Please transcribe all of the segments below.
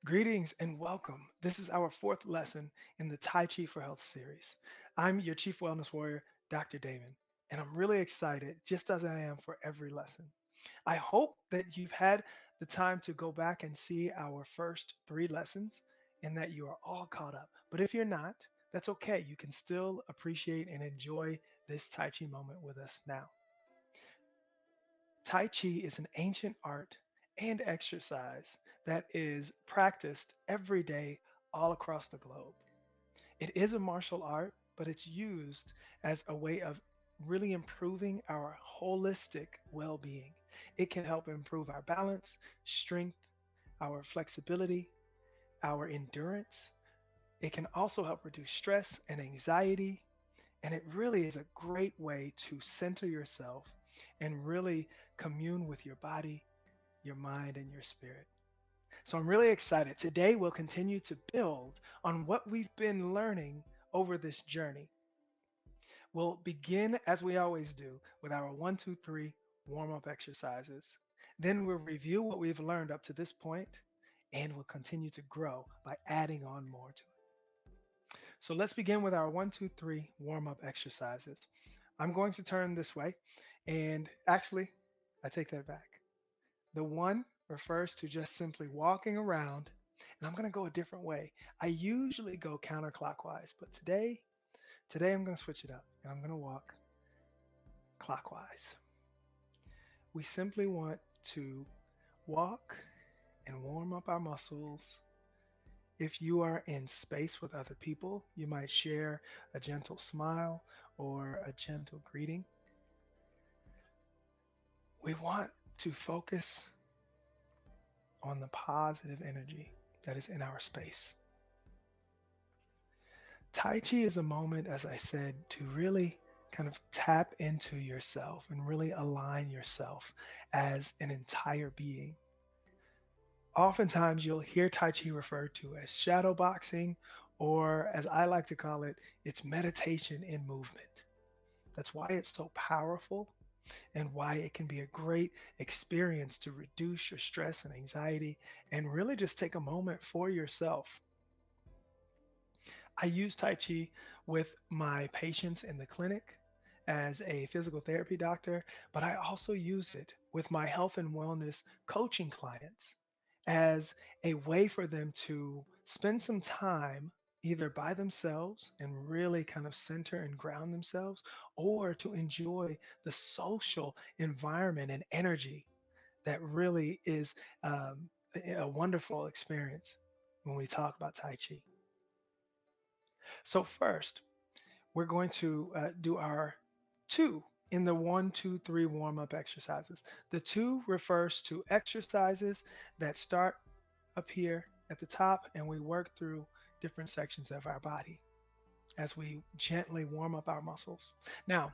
Greetings and welcome. This is our fourth lesson in the Tai Chi for Health series. I'm your Chief Wellness Warrior, Dr. Damon, and I'm really excited, just as I am for every lesson. I hope that you've had the time to go back and see our first three lessons and that you are all caught up. But if you're not, that's okay. You can still appreciate and enjoy this Tai Chi moment with us now. Tai Chi is an ancient art and exercise that is practiced every day all across the globe. It is a martial art, but it's used as a way of really improving our holistic well being. It can help improve our balance, strength, our flexibility, our endurance. It can also help reduce stress and anxiety, and it really is a great way to center yourself and really commune with your body, your mind, and your spirit. So I'm really excited. Today, we'll continue to build on what we've been learning over this journey. We'll begin, as we always do, with our 1, 2, 3 warm up exercises. Then we'll review what we've learned up to this point, and we'll continue to grow by adding on more to it. So let's begin with our 1, 2, 3 warm up exercises. I'm going to turn this way, and actually, I take that back. The one refers to just simply walking around, and I'm going to go a different way. I usually go counterclockwise, but today I'm going to switch it up, and I'm going to walk clockwise. We simply want to walk and warm up our muscles. If you are in space with other people, you might share a gentle smile or a gentle greeting. We want to focus on the positive energy that is in our space. Tai Chi is a moment, as I said, to really kind of tap into yourself and really align yourself as an entire being. Oftentimes, you'll hear Tai Chi referred to as shadow boxing, or as I like to call it, it's meditation in movement. That's why it's so powerful and why it can be a great experience to reduce your stress and anxiety and really just take a moment for yourself. I use Tai Chi with my patients in the clinic as a physical therapy doctor, but I also use it with my health and wellness coaching clients as a way for them to spend some time either by themselves and really kind of center and ground themselves, or to enjoy the social environment and energy that really is a wonderful experience when we talk about Tai Chi. So, first, we're going to do our two in the 1, 2, 3 warm up exercises. The two refers to exercises that start up here at the top and we work through different sections of our body as we gently warm up our muscles. Now,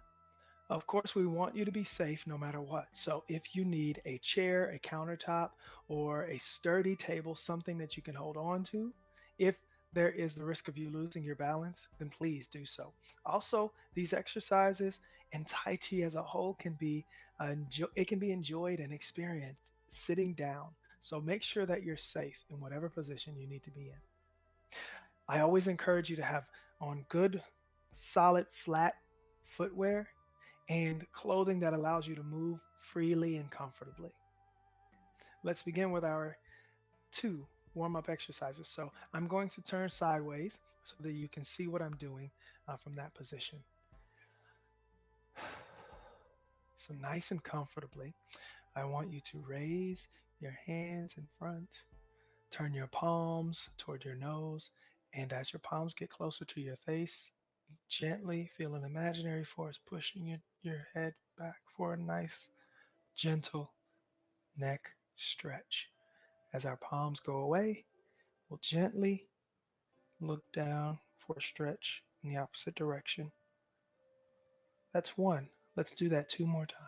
of course, we want you to be safe no matter what. So if you need a chair, a countertop, or a sturdy table, something that you can hold on to, if there is the risk of you losing your balance, then please do so. Also, these exercises and Tai Chi as a whole it can be enjoyed and experienced sitting down. So make sure that you're safe in whatever position you need to be in. I always encourage you to have on good, solid, flat footwear and clothing that allows you to move freely and comfortably. Let's begin with our two warm up exercises. So I'm going to turn sideways so that you can see what I'm doing from that position. So, nice and comfortably, I want you to raise your hands in front, turn your palms toward your nose, and as your palms get closer to your face, gently feel an imaginary force pushing your head back for a nice, gentle neck stretch. As our palms go away, we'll gently look down for a stretch in the opposite direction. That's one. Let's do that two more times.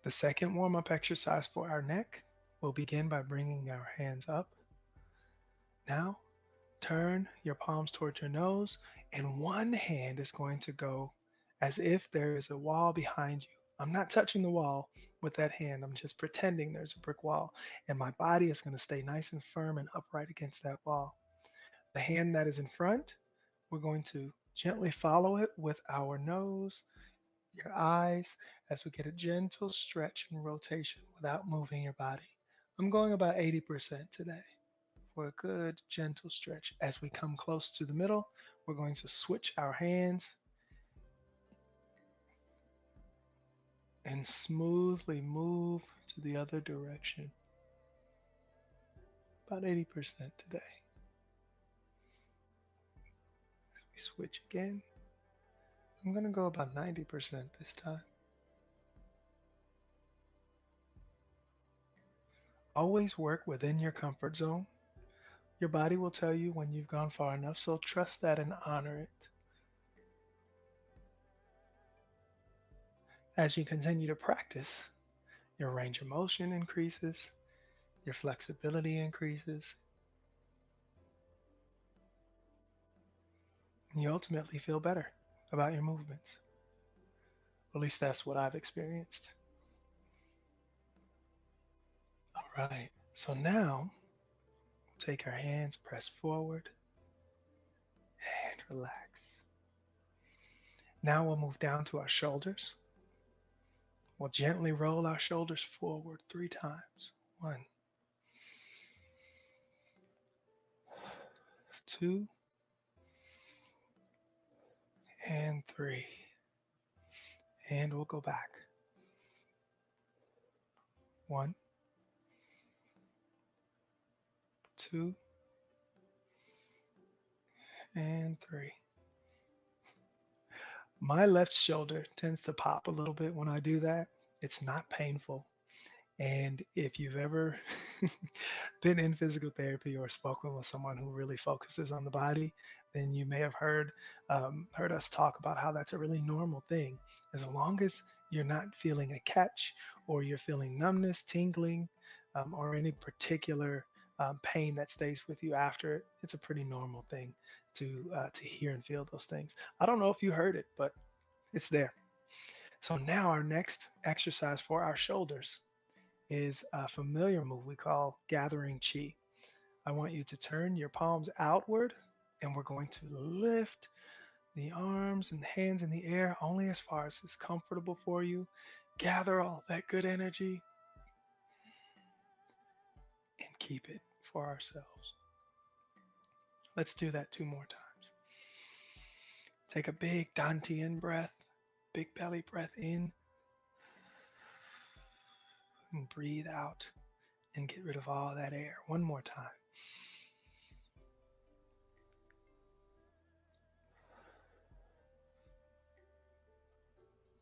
The second warm up exercise for our neck will begin by bringing our hands up. Now, turn your palms towards your nose, and one hand is going to go as if there is a wall behind you. I'm not touching the wall with that hand, I'm just pretending there's a brick wall, and my body is going to stay nice and firm and upright against that wall. The hand that is in front, we're going to gently follow it with our nose, your eyes, as we get a gentle stretch and rotation without moving your body. I'm going about 80% today for a good gentle stretch. As we come close to the middle, we're going to switch our hands and smoothly move to the other direction. About 80% today. We switch again. I'm going to go about 90% this time. Always work within your comfort zone. Your body will tell you when you've gone far enough, so trust that and honor it. As you continue to practice, your range of motion increases, your flexibility increases, and you ultimately feel better about your movements. At least that's what I've experienced. All right, so now take our hands, press forward, and relax. Now we'll move down to our shoulders. We'll gently roll our shoulders forward 3 times. 1, 2, and 3. And we'll go back. 1, 2, and 3. My left shoulder tends to pop a little bit when I do that. It's not painful. And if you've ever been in physical therapy or spoken with someone who really focuses on the body, then you may have heard us talk about how that's a really normal thing. As long as you're not feeling a catch or you're feeling numbness, tingling, or any particular pain that stays with you after it, it's a pretty normal thing to hear and feel those things. I don't know if you heard it, but it's there. So now our next exercise for our shoulders is a familiar move we call gathering chi. I want you to turn your palms outward, and we're going to lift the arms and hands in the air only as far as is comfortable for you. Gather all that good energy and keep it for ourselves. Let's do that 2 more times. Take a big Dantian breath, big belly breath in, and breathe out and get rid of all that air. 1 more time.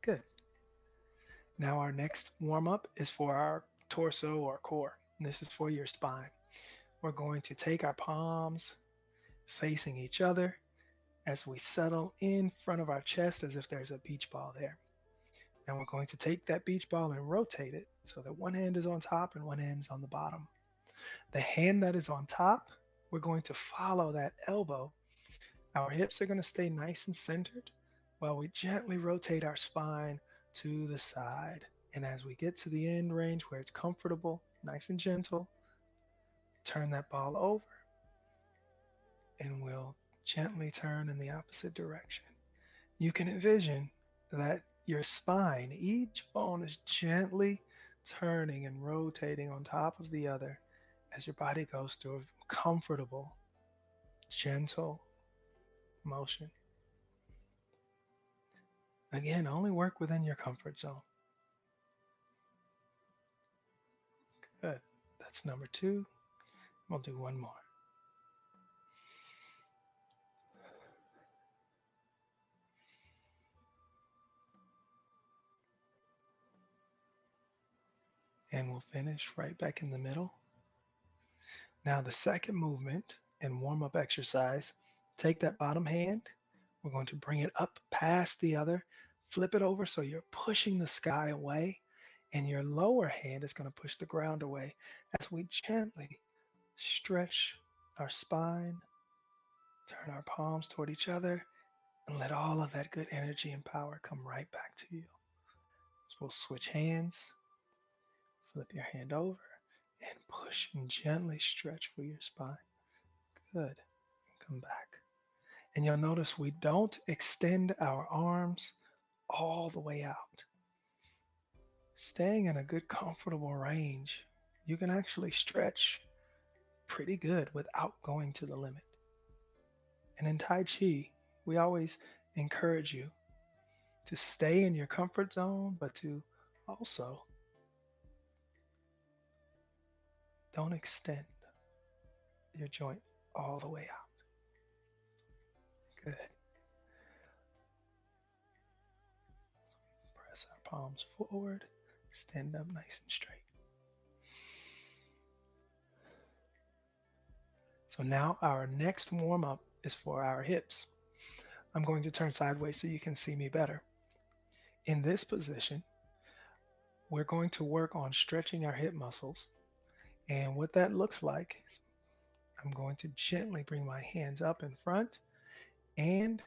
Good. Now our next warm up is for our torso or core. And this is for your spine. We're going to take our palms facing each other as we settle in front of our chest as if there's a beach ball there. And we're going to take that beach ball and rotate it so that one hand is on top and one hand is on the bottom. The hand that is on top, we're going to follow that elbow. Our hips are going to stay nice and centered while we gently rotate our spine to the side. And as we get to the end range where it's comfortable, nice and gentle, turn that ball over and we'll gently turn in the opposite direction. You can envision that your spine, each bone is gently turning and rotating on top of the other as your body goes through a comfortable, gentle motion. Again, only work within your comfort zone. Good. That's number 2. We'll do 1 more. And we'll finish right back in the middle. Now the second movement and warm-up exercise, take that bottom hand. We're going to bring it up past the other, flip it over so you're pushing the sky away, and your lower hand is going to push the ground away as we gently stretch our spine, turn our palms toward each other, and let all of that good energy and power come right back to you. So we'll switch hands, flip your hand over, and push and gently stretch for your spine. Good. And come back. And you'll notice we don't extend our arms all the way out. Staying in a good, comfortable range, you can actually stretch pretty good without going to the limit. And in Tai Chi, we always encourage you to stay in your comfort zone, but to also don't extend your joint all the way out. Good. Press our palms forward, stand up nice and straight. So now our next warm up is for our hips. I'm going to turn sideways so you can see me better. In this position, we're going to work on stretching our hip muscles. And what that looks like, I'm going to gently bring my hands up in front. And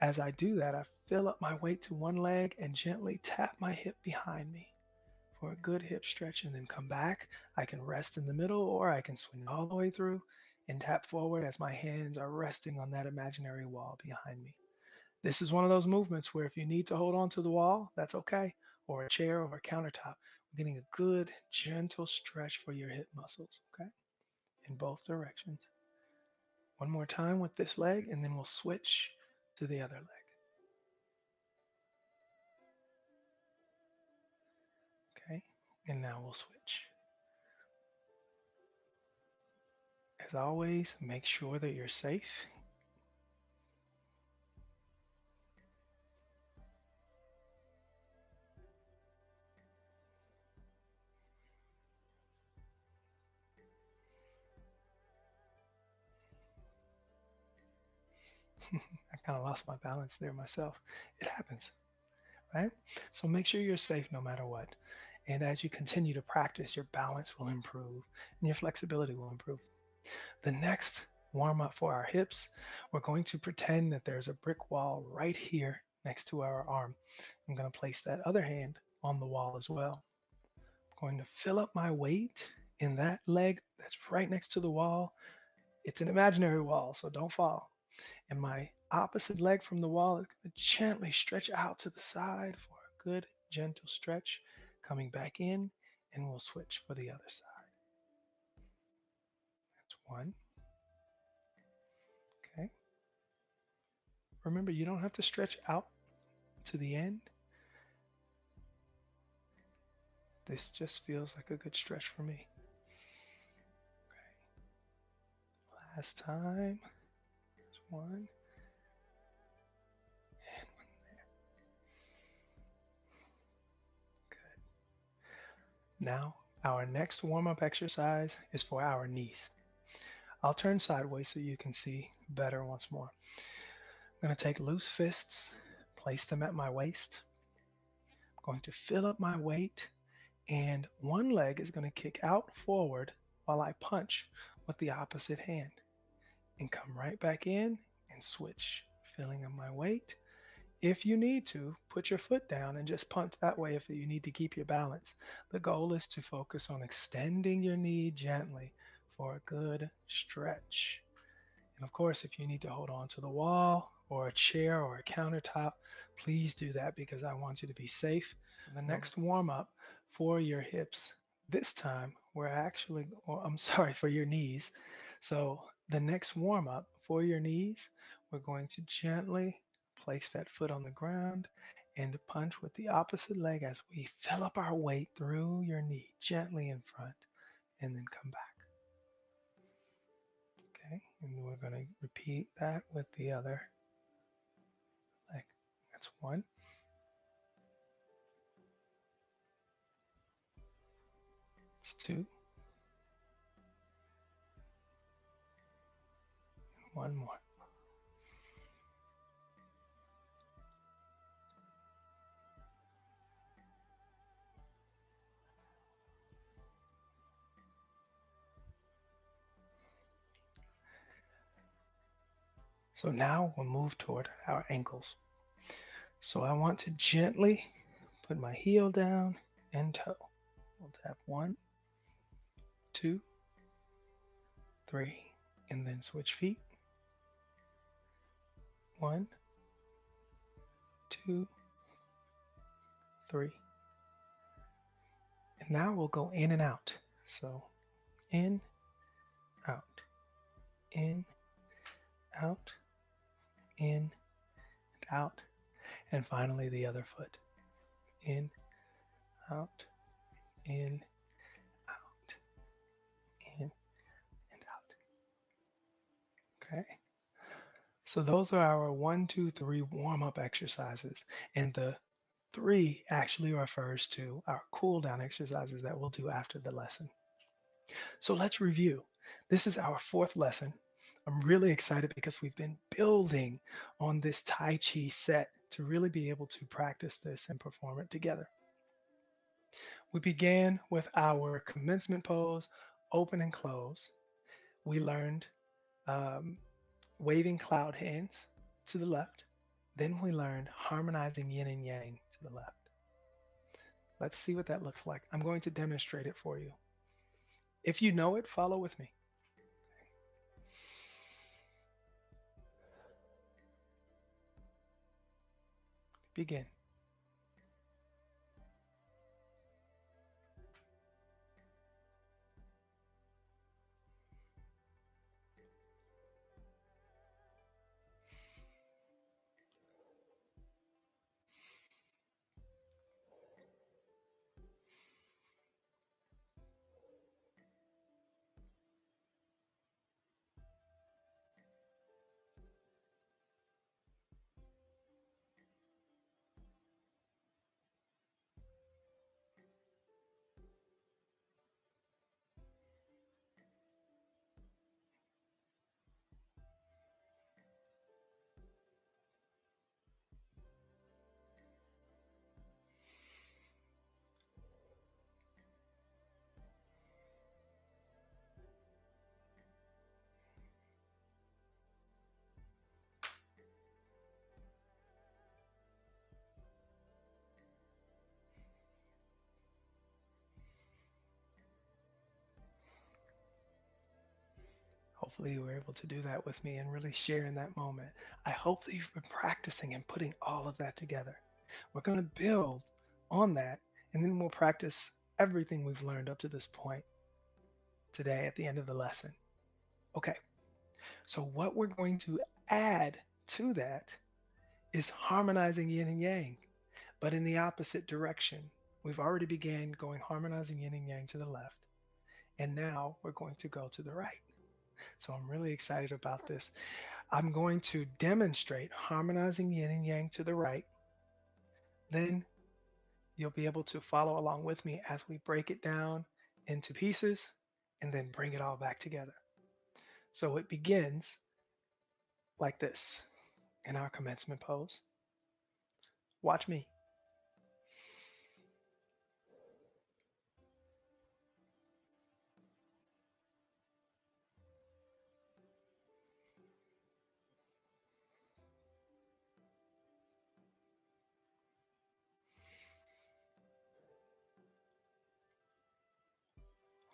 as I do that, I fill up my weight to one leg and gently tap my hip behind me for a good hip stretch and then come back. I can rest in the middle or I can swing all the way through and tap forward as my hands are resting on that imaginary wall behind me. This is one of those movements where if you need to hold on to the wall, that's okay, or a chair or a countertop. We're getting a good, gentle stretch for your hip muscles, okay, in both directions. One more time with this leg, and then we'll switch to the other leg. Okay, and now we'll switch. As always, make sure that you're safe. I kind of lost my balance there myself. It happens, right? So make sure you're safe no matter what. And as you continue to practice, your balance will improve and your flexibility will improve. The next warm up for our hips, we're going to pretend that there's a brick wall right here next to our arm. I'm going to place that other hand on the wall as well. I'm going to fill up my weight in that leg that's right next to the wall. It's an imaginary wall, so don't fall. And my opposite leg from the wall is going to gently stretch out to the side for a good, gentle stretch. Coming back in, and we'll switch for the other side. That's one. Okay. Remember, you don't have to stretch out to the end. This just feels like a good stretch for me. Okay. Last time. There's one. And one there. Good. Now, our next warm-up exercise is for our knees. I'll turn sideways so you can see better once more. I'm going to take loose fists, place them at my waist. I'm going to fill up my weight, and one leg is going to kick out forward while I punch with the opposite hand and come right back in and switch, filling up my weight. If you need to, put your foot down and just punch that way if you need to keep your balance. The goal is to focus on extending your knee gently for a good stretch. And of course, if you need to hold on to the wall or a chair or a countertop, please do that because I want you to be safe. The next warm up for your hips, this time we're actually, or I'm sorry, for your knees. So the next warm up for your knees, we're going to gently place that foot on the ground and punch with the opposite leg as we fill up our weight through your knee, gently in front, and then come back. Okay, and we're going to repeat that with the other leg. That's one. It's two. One more. So now we'll move toward our ankles. So I want to gently put my heel down and toe. We'll tap one, two, three, and then switch feet. One, two, three. And now we'll go in and out. So in, out, in, out, in, and out. And finally the other foot. In, out, in, out, in, and out. Okay. So those are our one, two, three warm up exercises. And the three actually refers to our cool down exercises that we'll do after the lesson. So let's review. This is our fourth lesson. I'm really excited because we've been building on this Tai Chi set to really be able to practice this and perform it together. We began with our commencement pose, open and close. We learned um, waving cloud hands to the left. Then we learned harmonizing yin and yang to the left. Let's see what that looks like. I'm going to demonstrate it for you. If you know it, follow with me. Begin. Hopefully, you were able to do that with me and really share in that moment. I hope that you've been practicing and putting all of that together. We're going to build on that, and then we'll practice everything we've learned up to this point today at the end of the lesson. Okay, so what we're going to add to that is harmonizing yin and yang, but in the opposite direction. We've already began going harmonizing yin and yang to the left, and now we're going to go to the right. So I'm really excited about this. I'm going to demonstrate harmonizing yin and yang to the right. Then you'll be able to follow along with me as we break it down into pieces and then bring it all back together. So it begins like this in our commencement pose. Watch me.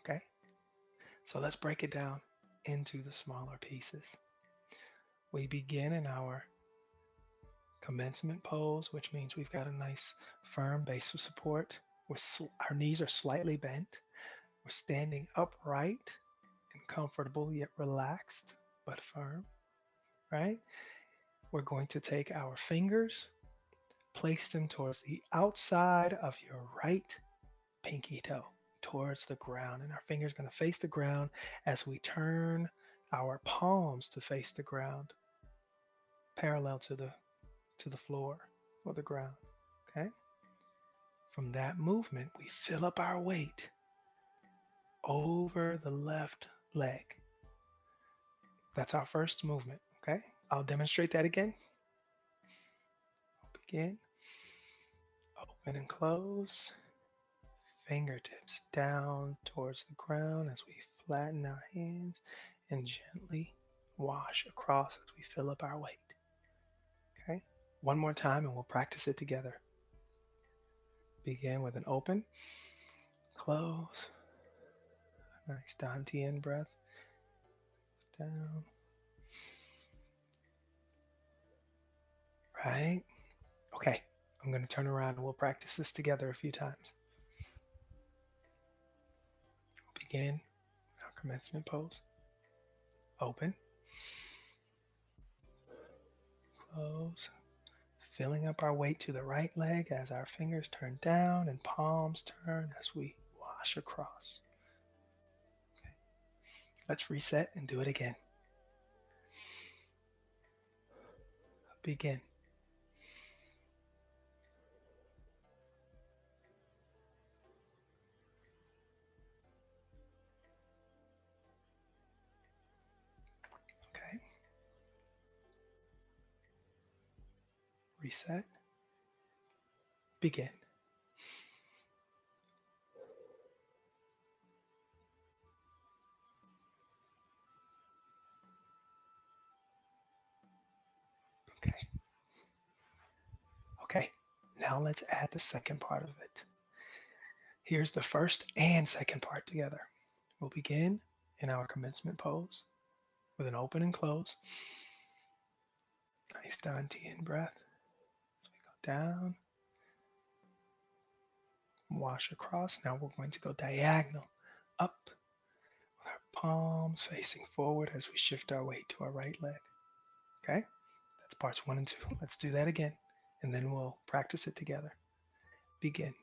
Okay? So let's break it down into the smaller pieces. We begin in our commencement pose, which means we've got a nice firm base of support. Our knees are slightly bent. We're standing upright and comfortable yet relaxed but firm, right? We're going to take our fingers, place them towards the outside of your right pinky toe, towards the ground. And our fingers going to face the ground as we turn our palms to face the ground, parallel to the floor or the ground. Okay? From that movement, we fill up our weight over the left leg. That's our first movement. Okay? I'll demonstrate that again. Begin, open and close, fingertips down towards the ground as we flatten our hands and gently wash across as we fill up our weight. Okay? One more time and we'll practice it together. Begin with an open, close, nice Dantian breath, down, right? Okay, I'm going to turn around and we'll practice this together a few times. Begin our commencement pose. Open, close, filling up our weight to the right leg as our fingers turn down and palms turn as we wash across. Okay. Let's reset and do it again. Begin. Okay. Reset. Begin. Okay. Okay. Now let's add the second part of it. Here's the first and second part together. We'll begin in our commencement pose with an open and close. Nice Dantian breath. As we go down, wash across. Now we're going to go diagonal up with our palms facing forward as we shift our weight to our right leg. Okay? That's parts 1 and 2. Let's do that again, and then we'll practice it together. Begin.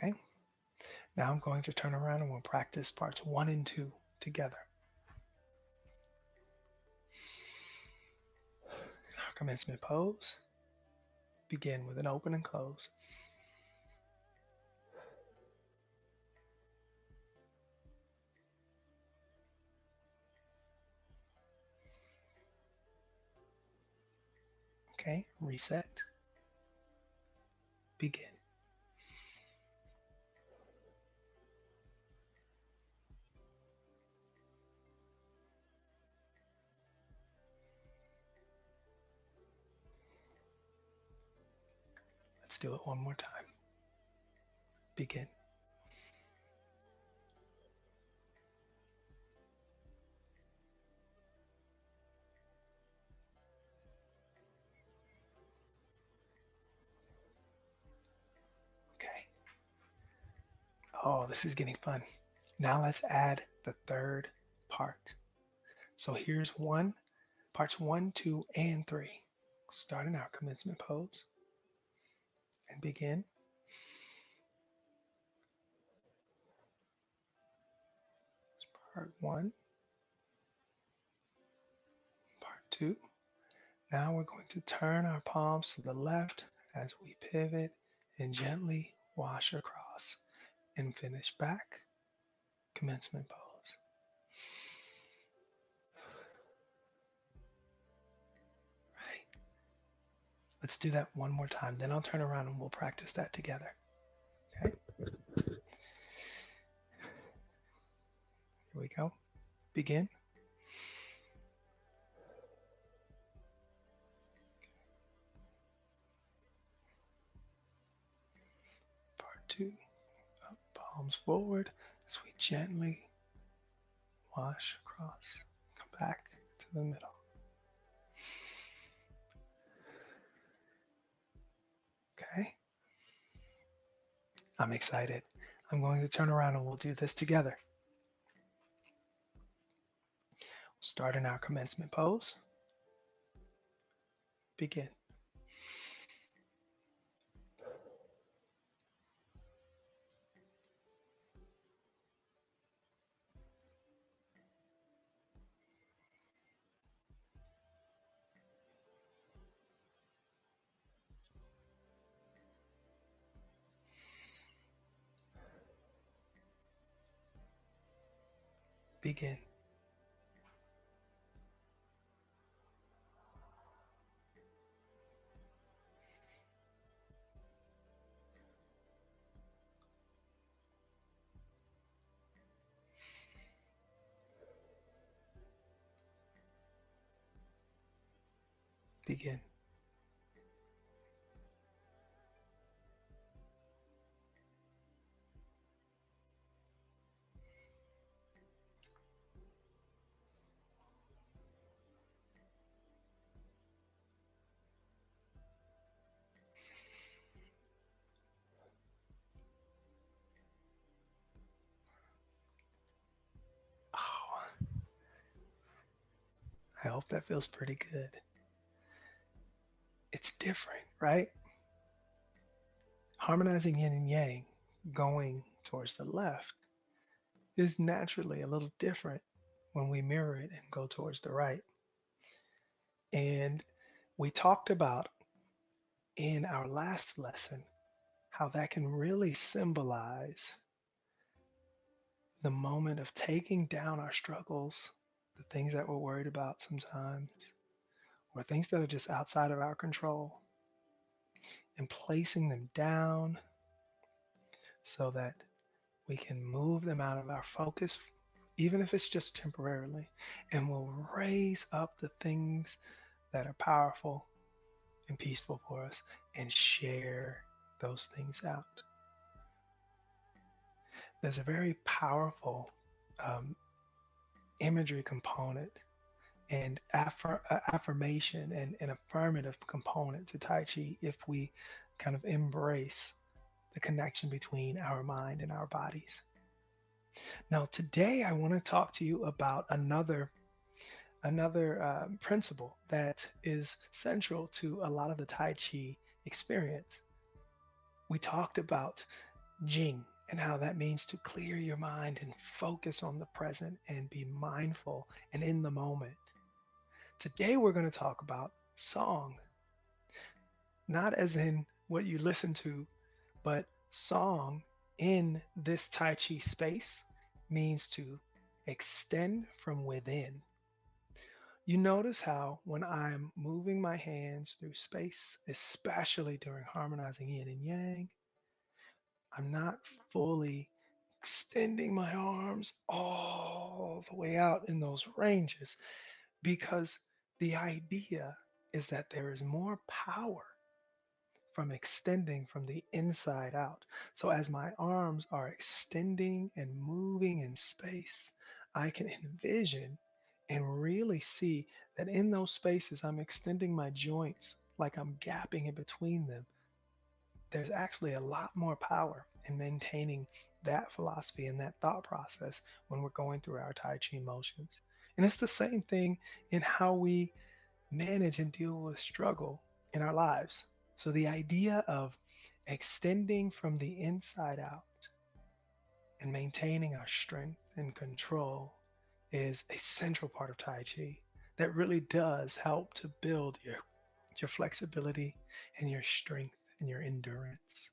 Okay? Now I'm going to turn around and we'll practice parts 1 and 2 together. Our commencement pose. Begin with an open and close. Okay, reset. Begin. Let's do it one more time. Begin. Okay. Oh, this is getting fun. Now let's add the third part. So here's parts 1, 2, and 3. Starting our commencement pose and begin. Part 1, part 2. Now we're going to turn our palms to the left as we pivot and gently wash across and finish back. Commencement pose. Right. Let's do that one more time. Then I'll turn around and we'll practice that together. Okay. Here we go. Begin. Part 2. Up, palms forward as we gently wash across. Come back to the middle. Okay. I'm excited. I'm going to turn around and we'll do this together. Start in our commencement pose. Begin. Begin. begin. Oh, I hope that feels pretty good. It's different, right? Harmonizing yin and yang, going towards the left, is naturally a little different when we mirror it and go towards the right. And we talked about in our last lesson how that can really symbolize the moment of taking down our struggles, the things that we're worried about sometimes, or things that are just outside of our control, and placing them down so that we can move them out of our focus, even if it's just temporarily, and we'll raise up the things that are powerful and peaceful for us and share those things out. There's a very powerful um, imagery component and affirmation and an affirmative component to Tai Chi if we kind of embrace the connection between our mind and our bodies. Now, today I want to talk to you about another principle that is central to a lot of the Tai Chi experience. We talked about Jing and how that means to clear your mind and focus on the present and be mindful and in the moment. Today we're going to talk about song, not as in what you listen to, but song in this Tai Chi space means to extend from within. You notice how when I'm moving my hands through space, especially during harmonizing yin and yang, I'm not fully extending my arms all the way out in those ranges because the idea is that there is more power from extending from the inside out. So as my arms are extending and moving in space, I can envision and really see that in those spaces, I'm extending my joints like I'm gapping in between them. There's actually a lot more power in maintaining that philosophy and that thought process when we're going through our Tai Chi motions. And it's the same thing in how we manage and deal with struggle in our lives. So the idea of extending from the inside out and maintaining our strength and control is a central part of Tai Chi that really does help to build your flexibility and your strength and your endurance.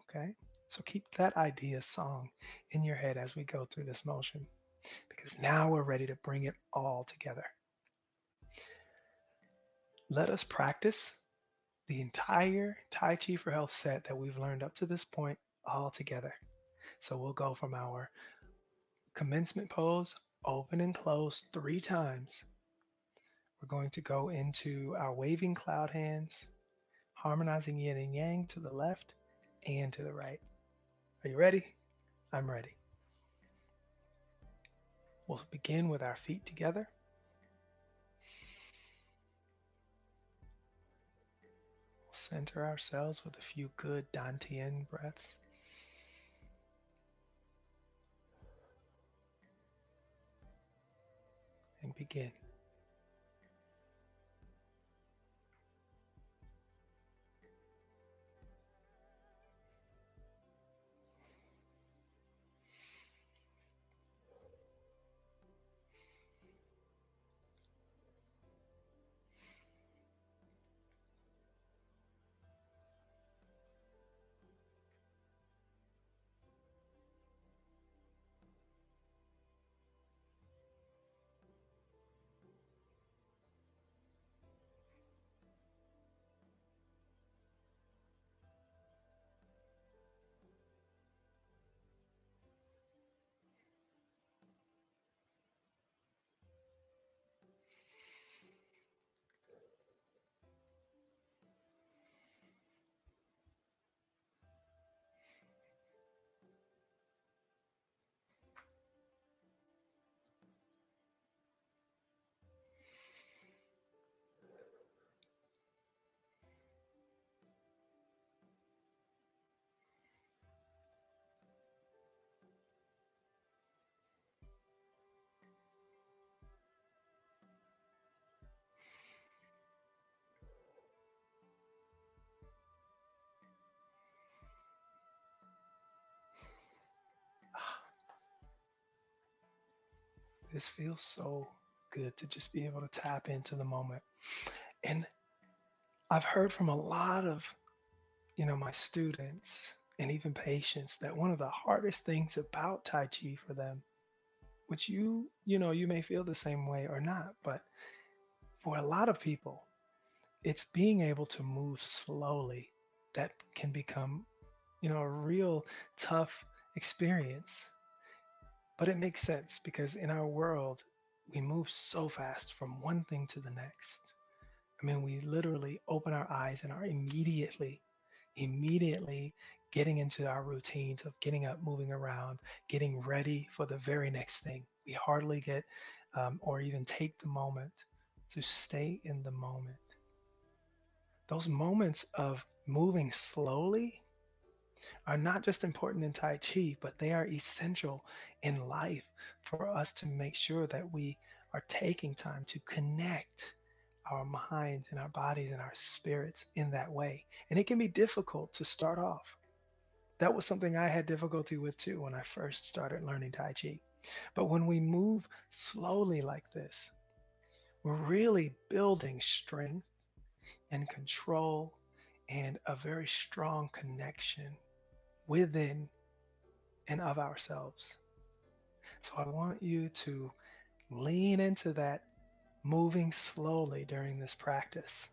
Okay? So keep that idea song in your head as we go through this motion because now we're ready to bring it all together. Let us practice the entire Tai Chi for Health set that we've learned up to this point all together. So we'll go from our commencement pose, open and close 3 times. We're going to go into our waving cloud hands, harmonizing yin and yang to the left and to the right. Are you ready? I'm ready. We'll begin with our feet together. We'll center ourselves with a few good Dantian breaths. And begin. This feels so good to just be able to tap into the moment. And I've heard from a lot of, my students and even patients that one of the hardest things about Tai Chi for them, which you may feel the same way or not, but for a lot of people, it's being able to move slowly that can become, a real tough experience. But it makes sense because in our world, we move so fast from one thing to the next. I mean, we literally open our eyes and are immediately getting into our routines of getting up, moving around, getting ready for the very next thing. We hardly get or even take the moment to stay in the moment. Those moments of moving slowly are not just important in Tai Chi, but they are essential in life for us to make sure that we are taking time to connect our minds and our bodies and our spirits in that way. And it can be difficult to start off. That was something I had difficulty with too when I first started learning Tai Chi. But when we move slowly like this, we're really building strength and control and a very strong connection within and of ourselves. So I want you to lean into that moving slowly during this practice.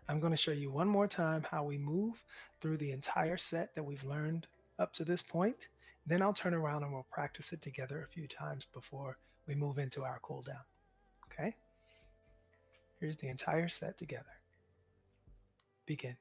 I'm going to show you one more time how we move through the entire set that we've learned up to this point. Then I'll turn around and we'll practice it together a few times before we move into our cool down. Okay? Here's the entire set together. Begin.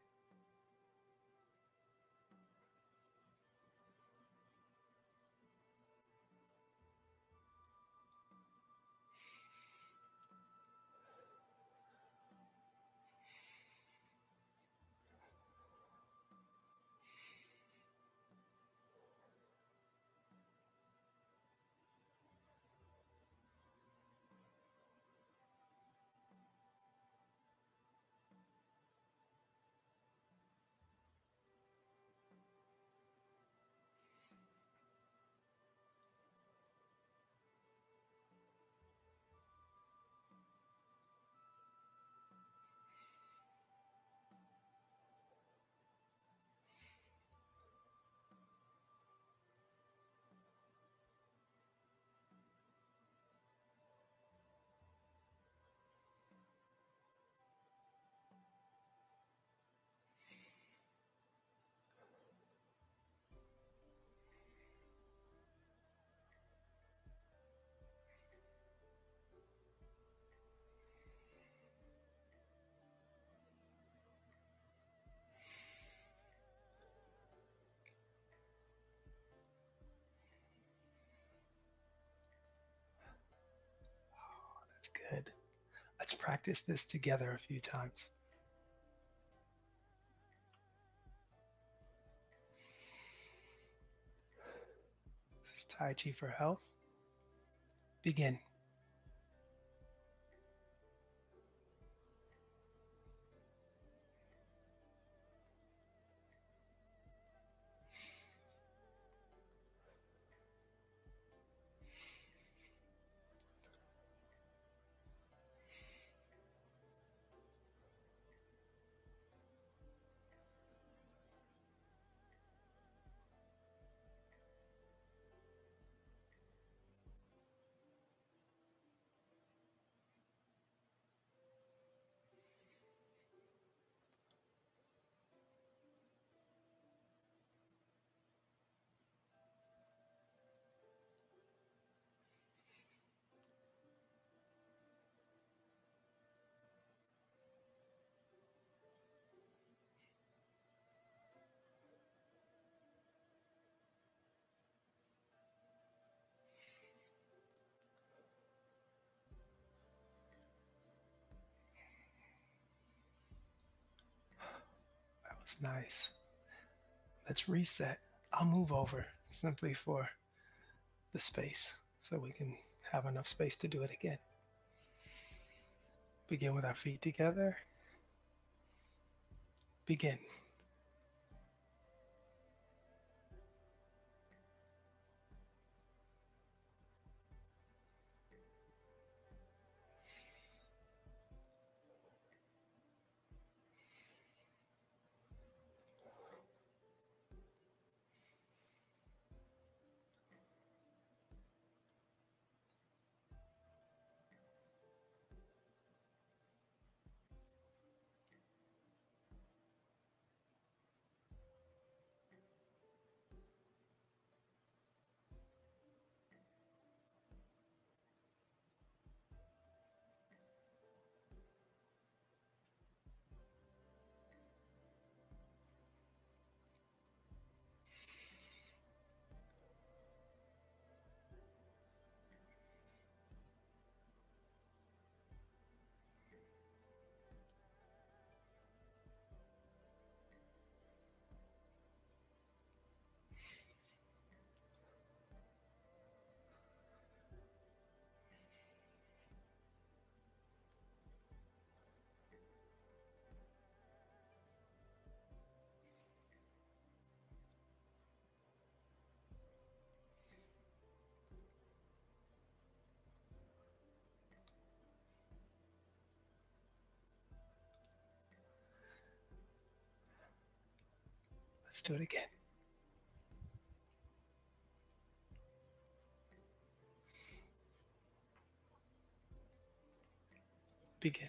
That's good. Let's practice this together a few times. This is Tai Chi for Health. Begin. That was nice. Let's reset. I'll move over simply for the space so we can have enough space to do it again. Begin with our feet together. Begin. Let's do it again. Begin.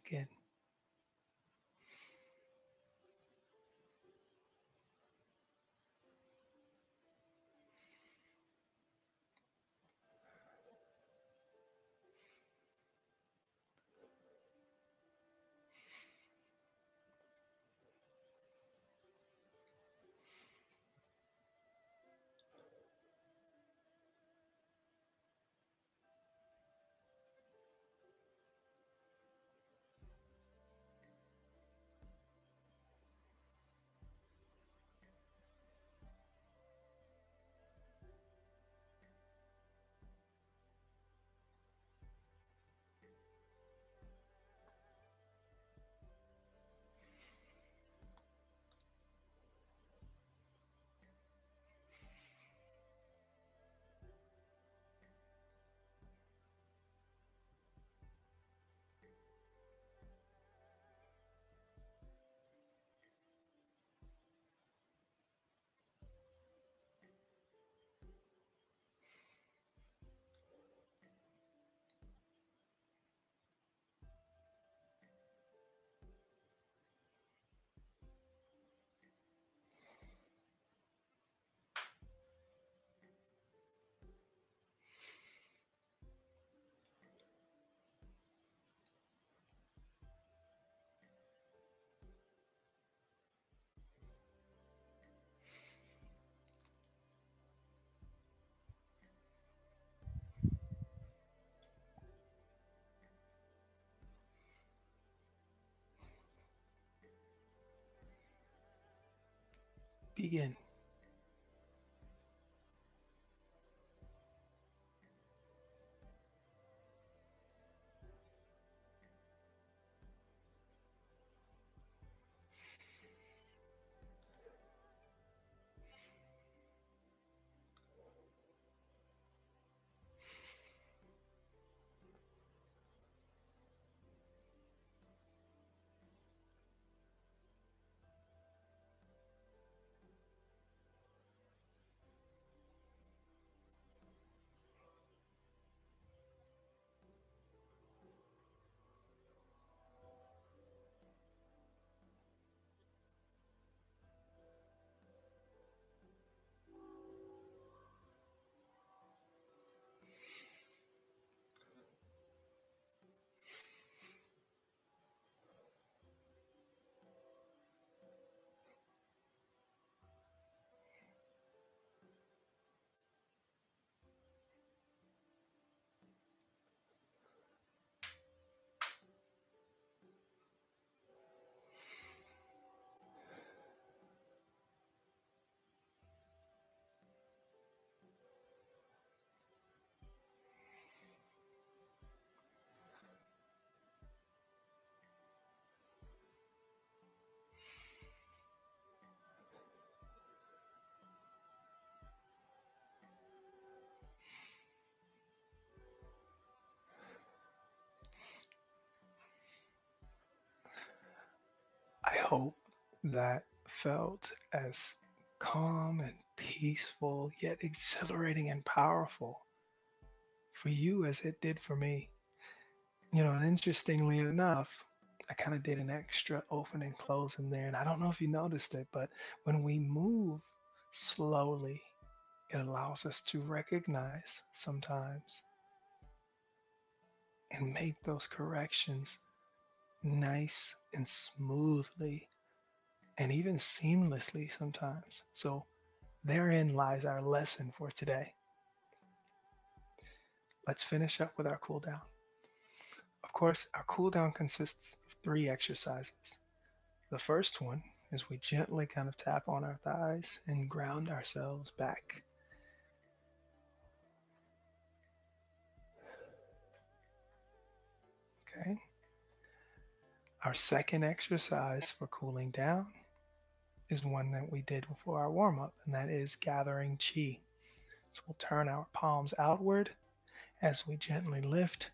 Again. Begin. hope that felt as calm and peaceful, yet exhilarating and powerful for you as it did for me. And interestingly enough, I kind of did an extra open and close in there. And I don't know if you noticed it, but when we move slowly, it allows us to recognize sometimes and make those corrections nice and smoothly and even seamlessly sometimes. So, therein lies our lesson for today. Let's finish up with our cool down. Of course, our cool down consists of three exercises. The first one is we gently kind of tap on our thighs and ground ourselves back. Okay. Our second exercise for cooling down is one that we did before our warm up, and that is gathering chi. So we'll turn our palms outward as we gently lift.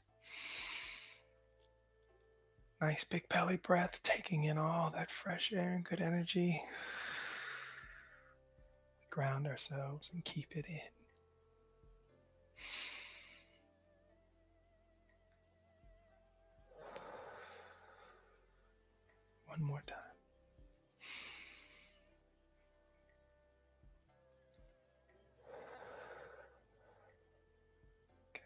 Nice big belly breath, taking in all that fresh air and good energy. Ground ourselves and keep it in. One more time. Okay.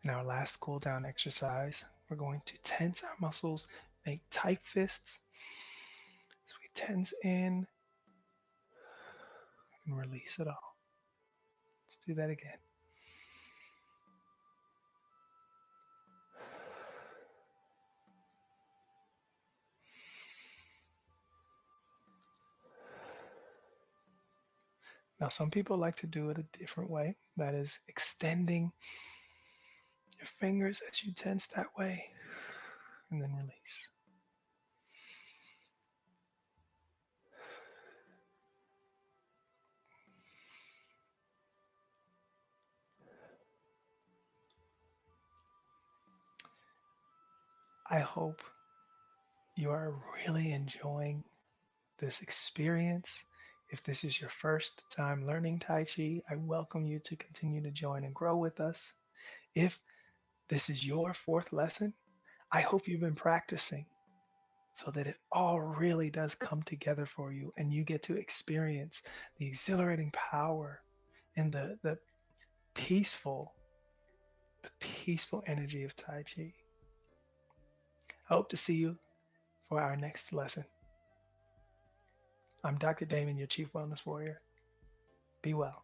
In our last cool down exercise, we're going to tense our muscles, make tight fists. So we tense in and release it all. Let's do that again. Now, some people like to do it a different way. That is extending your fingers as you tense that way and then release. I hope you are really enjoying this experience. If this is your first time learning Tai Chi, I welcome you to continue to join and grow with us. If this is your fourth lesson, I hope you've been practicing so that it all really does come together for you and you get to experience the exhilarating power and peaceful, the peaceful energy of Tai Chi. I hope to see you for our next lesson. I'm Dr. Damon, your Chief Wellness Warrior. Be well.